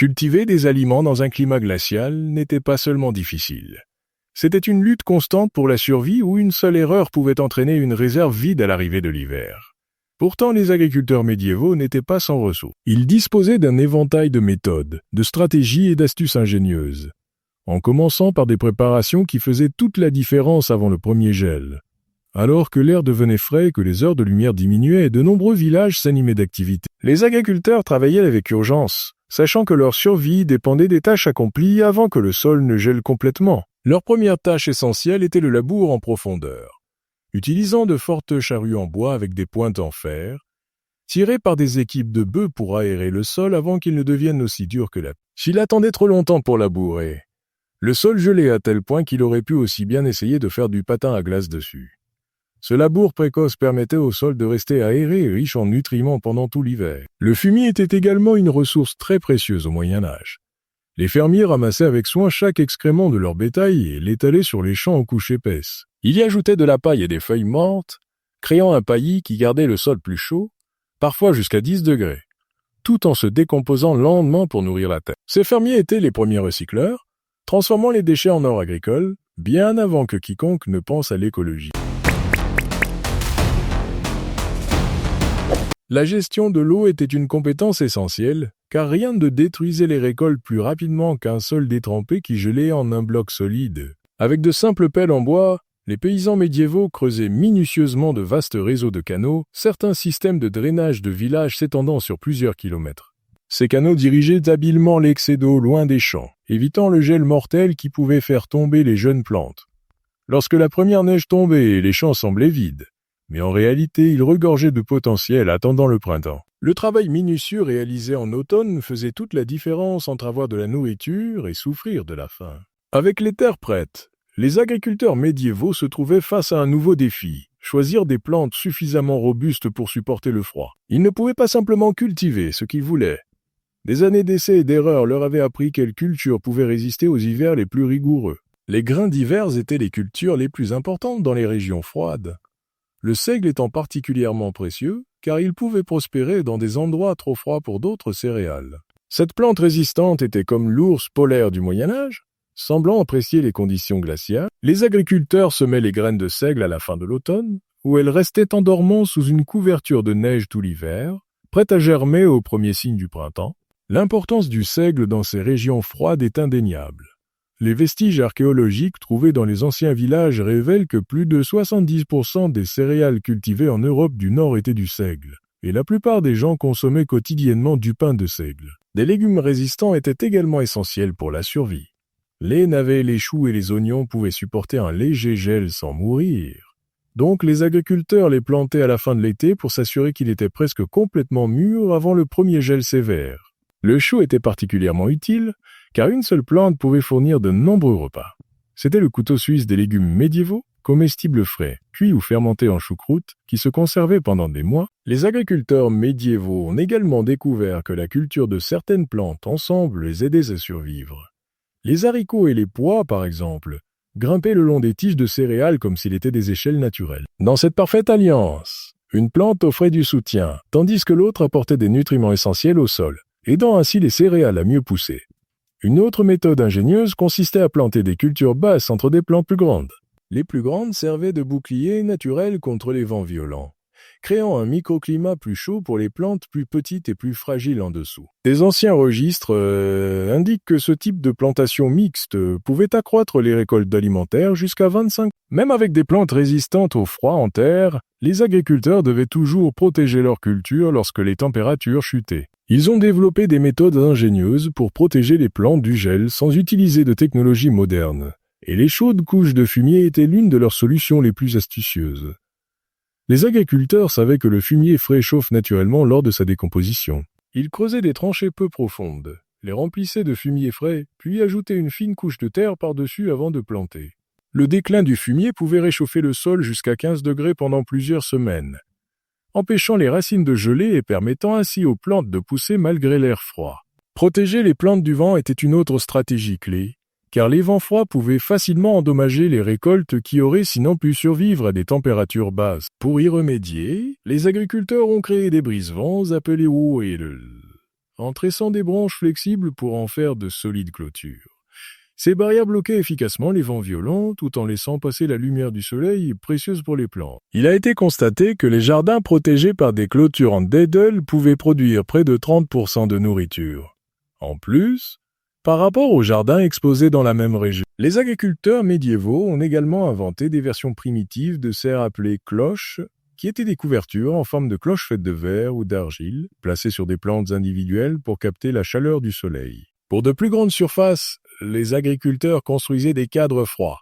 Cultiver des aliments dans un climat glacial n'était pas seulement difficile. C'était une lutte constante pour la survie où une seule erreur pouvait entraîner une réserve vide à l'arrivée de l'hiver. Pourtant, les agriculteurs médiévaux n'étaient pas sans ressources. Ils disposaient d'un éventail de méthodes, de stratégies et d'astuces ingénieuses, en commençant par des préparations qui faisaient toute la différence avant le premier gel. Alors que l'air devenait frais et que les heures de lumière diminuaient, de nombreux villages s'animaient d'activités. Les agriculteurs travaillaient avec urgence, sachant que leur survie dépendait des tâches accomplies avant que le sol ne gèle complètement. Leur première tâche essentielle était le labour en profondeur. Utilisant de fortes charrues en bois avec des pointes en fer, tirées par des équipes de bœufs pour aérer le sol avant qu'il ne devienne aussi dur que la... S'il attendait trop longtemps pour labourer, le sol gelait à tel point qu'il aurait pu aussi bien essayer de faire du patin à glace dessus. Ce labour précoce permettait au sol de rester aéré et riche en nutriments pendant tout l'hiver. Le fumier était également une ressource très précieuse au Moyen Âge. Les fermiers ramassaient avec soin chaque excrément de leur bétail et l'étalaient sur les champs en couches épaisses. Ils y ajoutaient de la paille et des feuilles mortes, créant un paillis qui gardait le sol plus chaud, parfois jusqu'à 10 degrés, tout en se décomposant lentement pour nourrir la terre. Ces fermiers étaient les premiers recycleurs, transformant les déchets en or agricole, bien avant que quiconque ne pense à l'écologie. La gestion de l'eau était une compétence essentielle, car rien ne détruisait les récoltes plus rapidement qu'un sol détrempé qui gelait en un bloc solide. Avec de simples pelles en bois, les paysans médiévaux creusaient minutieusement de vastes réseaux de canaux, certains systèmes de drainage de villages s'étendant sur plusieurs kilomètres. Ces canaux dirigeaient habilement l'excès d'eau loin des champs, évitant le gel mortel qui pouvait faire tomber les jeunes plantes. Lorsque la première neige tombait, les champs semblaient vides. Mais en réalité, ils regorgeaient de potentiel attendant le printemps. Le travail minutieux réalisé en automne faisait toute la différence entre avoir de la nourriture et souffrir de la faim. Avec les terres prêtes, les agriculteurs médiévaux se trouvaient face à un nouveau défi, choisir des plantes suffisamment robustes pour supporter le froid. Ils ne pouvaient pas simplement cultiver ce qu'ils voulaient. Des années d'essais et d'erreurs leur avaient appris quelles cultures pouvaient résister aux hivers les plus rigoureux. Les grains divers étaient les cultures les plus importantes dans les régions froides. Le seigle étant particulièrement précieux, car il pouvait prospérer dans des endroits trop froids pour d'autres céréales. Cette plante résistante était comme l'ours polaire du Moyen-Âge, semblant apprécier les conditions glaciales. Les agriculteurs semaient les graines de seigle à la fin de l'automne, où elles restaient en dormant sous une couverture de neige tout l'hiver, prêtes à germer aux premiers signes du printemps. L'importance du seigle dans ces régions froides est indéniable. Les vestiges archéologiques trouvés dans les anciens villages révèlent que plus de 70% des céréales cultivées en Europe du Nord étaient du seigle, et la plupart des gens consommaient quotidiennement du pain de seigle. Des légumes résistants étaient également essentiels pour la survie. Les navets, les choux et les oignons pouvaient supporter un léger gel sans mourir. Donc les agriculteurs les plantaient à la fin de l'été pour s'assurer qu'il était presque complètement mûr avant le premier gel sévère. Le chou était particulièrement utile, car une seule plante pouvait fournir de nombreux repas. C'était le couteau suisse des légumes médiévaux, comestibles frais, cuits ou fermentés en choucroute, qui se conservaient pendant des mois. Les agriculteurs médiévaux ont également découvert que la culture de certaines plantes ensemble les aidait à survivre. Les haricots et les pois, par exemple, grimpaient le long des tiges de céréales comme s'il étaient des échelles naturelles. Dans cette parfaite alliance, une plante offrait du soutien, tandis que l'autre apportait des nutriments essentiels au sol, aidant ainsi les céréales à mieux pousser. Une autre méthode ingénieuse consistait à planter des cultures basses entre des plantes plus grandes. Les plus grandes servaient de bouclier naturel contre les vents violents, créant un microclimat plus chaud pour les plantes plus petites et plus fragiles en dessous. Des anciens registres indiquent que ce type de plantation mixte pouvait accroître les récoltes alimentaires jusqu'à 25%. Même avec des plantes résistantes au froid en terre, les agriculteurs devaient toujours protéger leur culture lorsque les températures chutaient. Ils ont développé des méthodes ingénieuses pour protéger les plantes du gel sans utiliser de technologie moderne, et les chaudes couches de fumier étaient l'une de leurs solutions les plus astucieuses. Les agriculteurs savaient que le fumier frais chauffe naturellement lors de sa décomposition. Ils creusaient des tranchées peu profondes, les remplissaient de fumier frais, puis ajoutaient une fine couche de terre par-dessus avant de planter. Le déclin du fumier pouvait réchauffer le sol jusqu'à 15 degrés pendant plusieurs semaines, empêchant les racines de geler et permettant ainsi aux plantes de pousser malgré l'air froid. Protéger les plantes du vent était une autre stratégie clé, car les vents froids pouvaient facilement endommager les récoltes qui auraient sinon pu survivre à des températures basses. Pour y remédier, les agriculteurs ont créé des brise-vents appelés whirl. en tressant des branches flexibles pour en faire de solides clôtures. Ces barrières bloquaient efficacement les vents violents tout en laissant passer la lumière du soleil précieuse pour les plantes. Il a été constaté que les jardins protégés par des clôtures en dédale pouvaient produire près de 30% de nourriture. En plus, par rapport aux jardins exposés dans la même région, les agriculteurs médiévaux ont également inventé des versions primitives de serres appelées cloches, qui étaient des couvertures en forme de cloches faites de verre ou d'argile, placées sur des plantes individuelles pour capter la chaleur du soleil. Pour de plus grandes surfaces, les agriculteurs construisaient des cadres froids,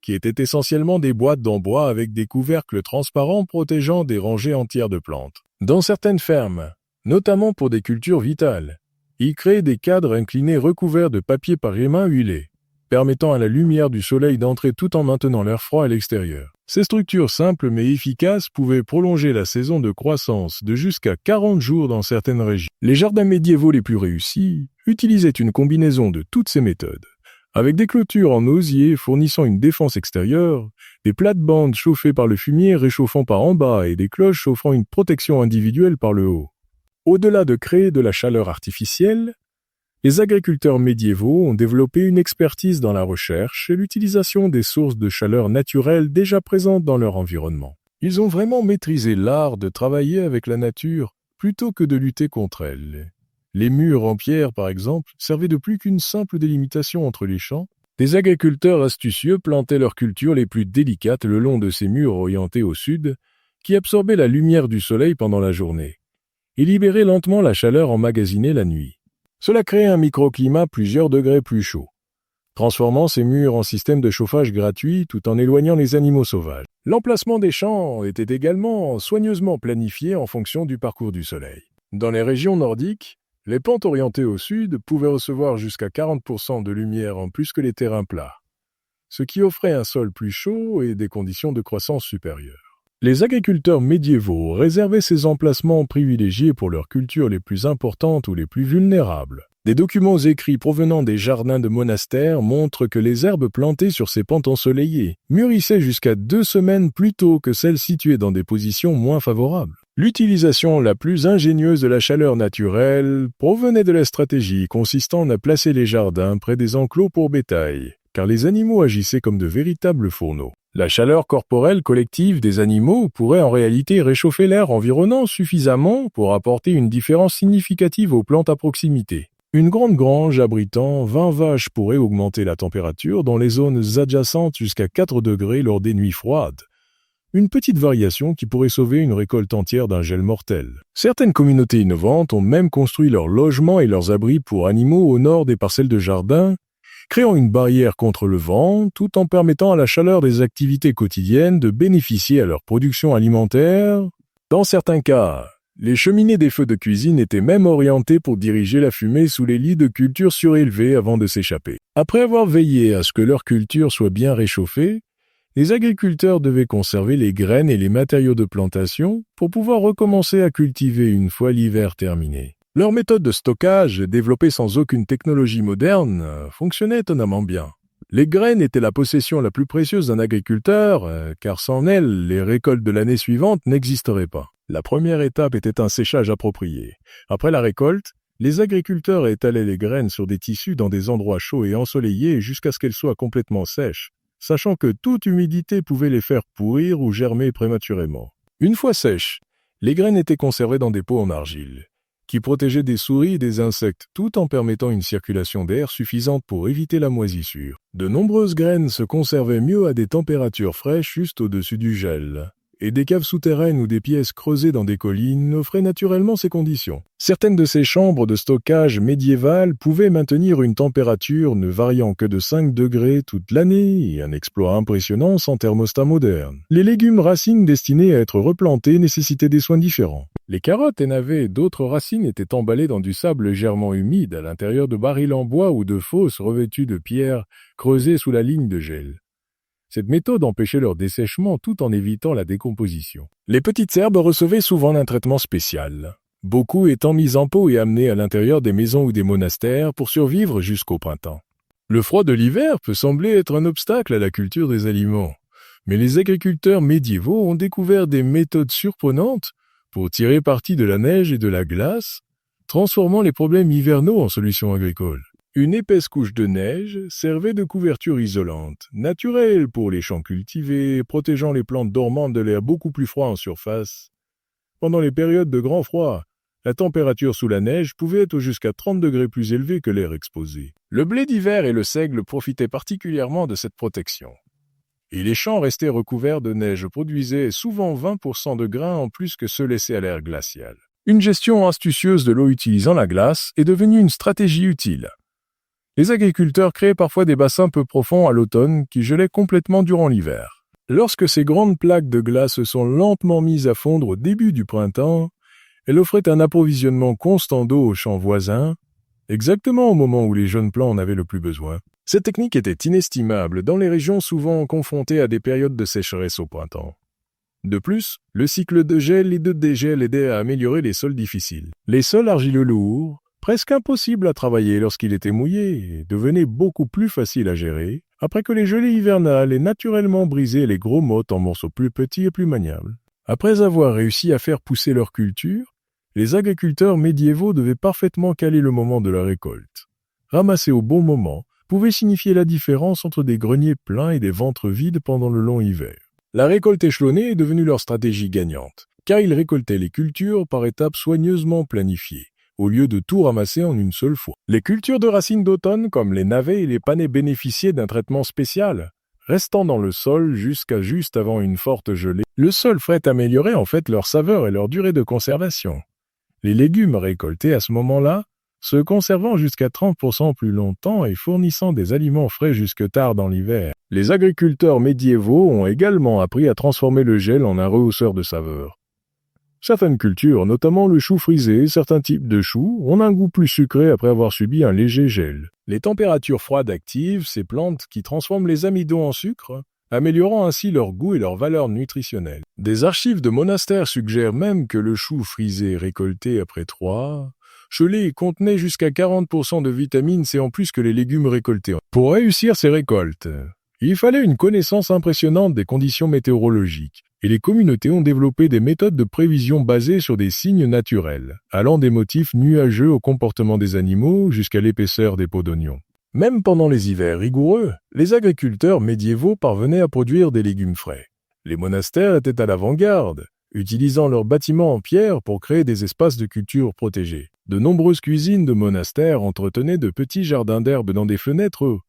qui étaient essentiellement des boîtes en bois avec des couvercles transparents protégeant des rangées entières de plantes. Dans certaines fermes, notamment pour des cultures vitales, ils créaient des cadres inclinés recouverts de papier parchemin huilé, permettant à la lumière du soleil d'entrer tout en maintenant l'air froid à l'extérieur. Ces structures simples mais efficaces pouvaient prolonger la saison de croissance de jusqu'à 40 jours dans certaines régions. Les jardins médiévaux les plus réussis utilisaient une combinaison de toutes ces méthodes, avec des clôtures en osier fournissant une défense extérieure, des plates-bandes chauffées par le fumier réchauffant par en bas et des cloches offrant une protection individuelle par le haut. Au-delà de créer de la chaleur artificielle, les agriculteurs médiévaux ont développé une expertise dans la recherche et l'utilisation des sources de chaleur naturelles déjà présentes dans leur environnement. Ils ont vraiment maîtrisé l'art de travailler avec la nature plutôt que de lutter contre elle. Les murs en pierre, par exemple, servaient de plus qu'une simple délimitation entre les champs. Des agriculteurs astucieux plantaient leurs cultures les plus délicates le long de ces murs orientés au sud, qui absorbaient la lumière du soleil pendant la journée, et libéraient lentement la chaleur emmagasinée la nuit. Cela créait un microclimat plusieurs degrés plus chaud, transformant ces murs en système de chauffage gratuit tout en éloignant les animaux sauvages. L'emplacement des champs était également soigneusement planifié en fonction du parcours du soleil. Dans les régions nordiques, les pentes orientées au sud pouvaient recevoir jusqu'à 40% de lumière en plus que les terrains plats, ce qui offrait un sol plus chaud et des conditions de croissance supérieures. Les agriculteurs médiévaux réservaient ces emplacements privilégiés pour leurs cultures les plus importantes ou les plus vulnérables. Des documents écrits provenant des jardins de monastères montrent que les herbes plantées sur ces pentes ensoleillées mûrissaient jusqu'à 2 semaines plus tôt que celles situées dans des positions moins favorables. L'utilisation la plus ingénieuse de la chaleur naturelle provenait de la stratégie consistant à placer les jardins près des enclos pour bétail, car les animaux agissaient comme de véritables fourneaux. La chaleur corporelle collective des animaux pourrait en réalité réchauffer l'air environnant suffisamment pour apporter une différence significative aux plantes à proximité. Une grande grange abritant 20 vaches pourrait augmenter la température dans les zones adjacentes jusqu'à 4 degrés lors des nuits froides. Une petite variation qui pourrait sauver une récolte entière d'un gel mortel. Certaines communautés innovantes ont même construit leurs logements et leurs abris pour animaux au nord des parcelles de jardin, créant une barrière contre le vent, tout en permettant à la chaleur des activités quotidiennes de bénéficier à leur production alimentaire. Dans certains cas, les cheminées des feux de cuisine étaient même orientées pour diriger la fumée sous les lits de cultures surélevés avant de s'échapper. Après avoir veillé à ce que leur culture soit bien réchauffée, les agriculteurs devaient conserver les graines et les matériaux de plantation pour pouvoir recommencer à cultiver une fois l'hiver terminé. Leur méthode de stockage, développée sans aucune technologie moderne, fonctionnait étonnamment bien. Les graines étaient la possession la plus précieuse d'un agriculteur, car sans elles, les récoltes de l'année suivante n'existeraient pas. La première étape était un séchage approprié. Après la récolte, les agriculteurs étalaient les graines sur des tissus dans des endroits chauds et ensoleillés jusqu'à ce qu'elles soient complètement sèches, sachant que toute humidité pouvait les faire pourrir ou germer prématurément. Une fois sèches, les graines étaient conservées dans des pots en argile, qui protégeaient des souris et des insectes tout en permettant une circulation d'air suffisante pour éviter la moisissure. De nombreuses graines se conservaient mieux à des températures fraîches juste au-dessus du gel, et des caves souterraines ou des pièces creusées dans des collines offraient naturellement ces conditions. Certaines de ces chambres de stockage médiévales pouvaient maintenir une température ne variant que de 5 degrés toute l'année, un exploit impressionnant sans thermostat moderne. Les légumes racines destinés à être replantés nécessitaient des soins différents. Les carottes et navets et d'autres racines étaient emballées dans du sable légèrement humide à l'intérieur de barils en bois ou de fosses revêtues de pierres creusées sous la ligne de gel. Cette méthode empêchait leur dessèchement tout en évitant la décomposition. Les petites herbes recevaient souvent un traitement spécial, beaucoup étant mis en pot et amenés à l'intérieur des maisons ou des monastères pour survivre jusqu'au printemps. Le froid de l'hiver peut sembler être un obstacle à la culture des aliments, mais les agriculteurs médiévaux ont découvert des méthodes surprenantes pour tirer parti de la neige et de la glace, transformant les problèmes hivernaux en solutions agricoles. Une épaisse couche de neige servait de couverture isolante, naturelle pour les champs cultivés, protégeant les plantes dormantes de l'air beaucoup plus froid en surface. Pendant les périodes de grand froid, la température sous la neige pouvait être jusqu'à 30 degrés plus élevée que l'air exposé. Le blé d'hiver et le seigle profitaient particulièrement de cette protection. Et les champs restés recouverts de neige produisaient souvent 20% de grains en plus que ceux laissés à l'air glacial. Une gestion astucieuse de l'eau utilisant la glace est devenue une stratégie utile. Les agriculteurs créaient parfois des bassins peu profonds à l'automne qui gelaient complètement durant l'hiver. Lorsque ces grandes plaques de glace sont lentement mises à fondre au début du printemps, elles offraient un approvisionnement constant d'eau aux champs voisins, exactement au moment où les jeunes plants en avaient le plus besoin. Cette technique était inestimable dans les régions souvent confrontées à des périodes de sécheresse au printemps. De plus, le cycle de gel et de dégel aidait à améliorer les sols difficiles. Les sols argileux lourds, presque impossibles à travailler lorsqu'il était mouillé, devenaient beaucoup plus faciles à gérer après que les gelées hivernales aient naturellement brisé les gros mottes en morceaux plus petits et plus maniables. Après avoir réussi à faire pousser leur culture, les agriculteurs médiévaux devaient parfaitement caler le moment de la récolte. Ramasser au bon moment pouvait signifier la différence entre des greniers pleins et des ventres vides pendant le long hiver. La récolte échelonnée est devenue leur stratégie gagnante, car ils récoltaient les cultures par étapes soigneusement planifiées, au lieu de tout ramasser en une seule fois. Les cultures de racines d'automne, comme les navets et les panais, bénéficiaient d'un traitement spécial, restant dans le sol jusqu'à juste avant une forte gelée. Le sol frais améliorait en fait leur saveur et leur durée de conservation. Les légumes récoltés à ce moment-là, se conservant jusqu'à 30% plus longtemps et fournissant des aliments frais jusque tard dans l'hiver. Les agriculteurs médiévaux ont également appris à transformer le gel en un rehausseur de saveur. Certaines cultures, notamment le chou frisé et certains types de choux, ont un goût plus sucré après avoir subi un léger gel. Les températures froides activent ces plantes qui transforment les amidons en sucre, améliorant ainsi leur goût et leur valeur nutritionnelle. Des archives de monastères suggèrent même que le chou frisé récolté après 3 gelées contenait jusqu'à 40% de vitamine C en plus que les légumes récoltés. Pour réussir ces récoltes, il fallait une connaissance impressionnante des conditions météorologiques, et les communautés ont développé des méthodes de prévision basées sur des signes naturels, allant des motifs nuageux au comportement des animaux jusqu'à l'épaisseur des peaux d'oignon. Même pendant les hivers rigoureux, les agriculteurs médiévaux parvenaient à produire des légumes frais. Les monastères étaient à l'avant-garde, utilisant leurs bâtiments en pierre pour créer des espaces de culture protégés. De nombreuses cuisines de monastères entretenaient de petits jardins d'herbes dans des fenêtres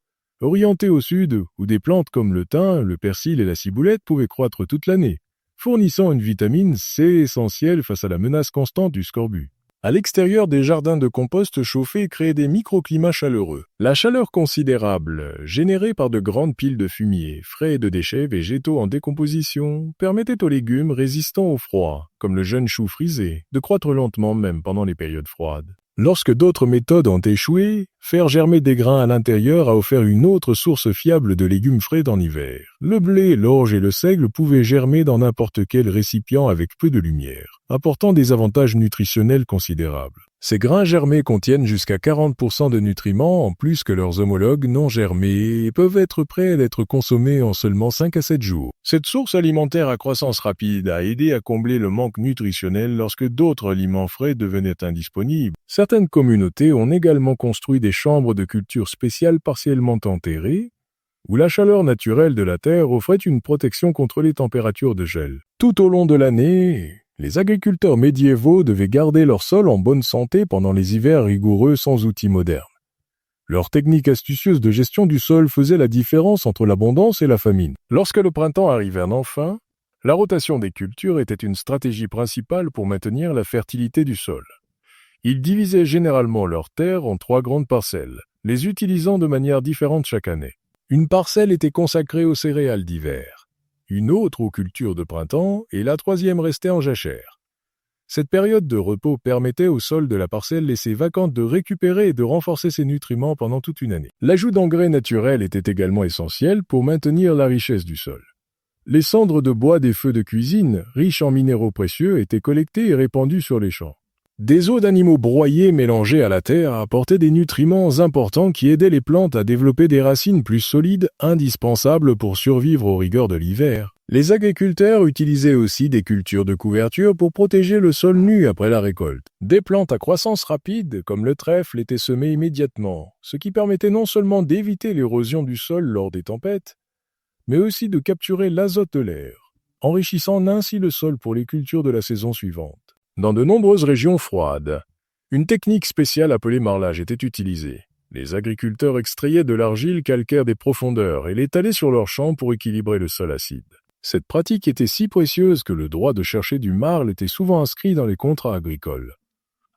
orientés au sud, où des plantes comme le thym, le persil et la ciboulette pouvaient croître toute l'année, fournissant une vitamine C essentielle face à la menace constante du scorbut. À l'extérieur des jardins de compost chauffés créaient des microclimats chaleureux. La chaleur considérable, générée par de grandes piles de fumier, frais et de déchets végétaux en décomposition, permettait aux légumes résistants au froid, comme le jeune chou frisé, de croître lentement même pendant les périodes froides. Lorsque d'autres méthodes ont échoué, faire germer des grains à l'intérieur a offert une autre source fiable de légumes frais en hiver. Le blé, l'orge et le seigle pouvaient germer dans n'importe quel récipient avec peu de lumière, apportant des avantages nutritionnels considérables. Ces grains germés contiennent jusqu'à 40% de nutriments en plus que leurs homologues non germés et peuvent être prêts à être consommés en seulement 5 à 7 jours. Cette source alimentaire à croissance rapide a aidé à combler le manque nutritionnel lorsque d'autres aliments frais devenaient indisponibles. Certaines communautés ont également construit des chambres de culture spéciales partiellement enterrées, où la chaleur naturelle de la terre offrait une protection contre les températures de gel. Tout au long de l'année, les agriculteurs médiévaux devaient garder leur sol en bonne santé pendant les hivers rigoureux sans outils modernes. Leur technique astucieuse de gestion du sol faisait la différence entre l'abondance et la famine. Lorsque le printemps arrivait enfin, la rotation des cultures était une stratégie principale pour maintenir la fertilité du sol. Ils divisaient généralement leurs terres en 3 grandes parcelles, les utilisant de manière différente chaque année. Une parcelle était consacrée aux céréales d'hiver, une autre aux cultures de printemps et la 3e restait en jachère. Cette période de repos permettait au sol de la parcelle laissée vacante de récupérer et de renforcer ses nutriments pendant toute une année. L'ajout d'engrais naturels était également essentiel pour maintenir la richesse du sol. Les cendres de bois des feux de cuisine, riches en minéraux précieux, étaient collectées et répandues sur les champs. Des os d'animaux broyés mélangés à la terre apportaient des nutriments importants qui aidaient les plantes à développer des racines plus solides, indispensables pour survivre aux rigueurs de l'hiver. Les agriculteurs utilisaient aussi des cultures de couverture pour protéger le sol nu après la récolte. Des plantes à croissance rapide, comme le trèfle, étaient semées immédiatement, ce qui permettait non seulement d'éviter l'érosion du sol lors des tempêtes, mais aussi de capturer l'azote de l'air, enrichissant ainsi le sol pour les cultures de la saison suivante. Dans de nombreuses régions froides, une technique spéciale appelée marlage était utilisée. Les agriculteurs extrayaient de l'argile calcaire des profondeurs et l'étalaient sur leurs champs pour équilibrer le sol acide. Cette pratique était si précieuse que le droit de chercher du marc était souvent inscrit dans les contrats agricoles.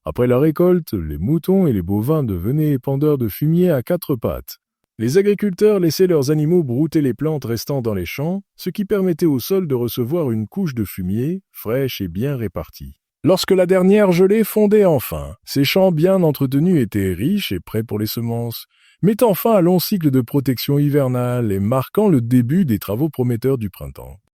Après la récolte, les moutons et les bovins devenaient épandeurs de fumier à quatre pattes. Les agriculteurs laissaient leurs animaux brouter les plantes restant dans les champs, ce qui permettait au sol de recevoir une couche de fumier, fraîche et bien répartie. Lorsque la dernière gelée fondait enfin, ces champs bien entretenus étaient riches et prêts pour les semences, mettant fin à un long cycle de protection hivernale et marquant le début des travaux prometteurs du printemps.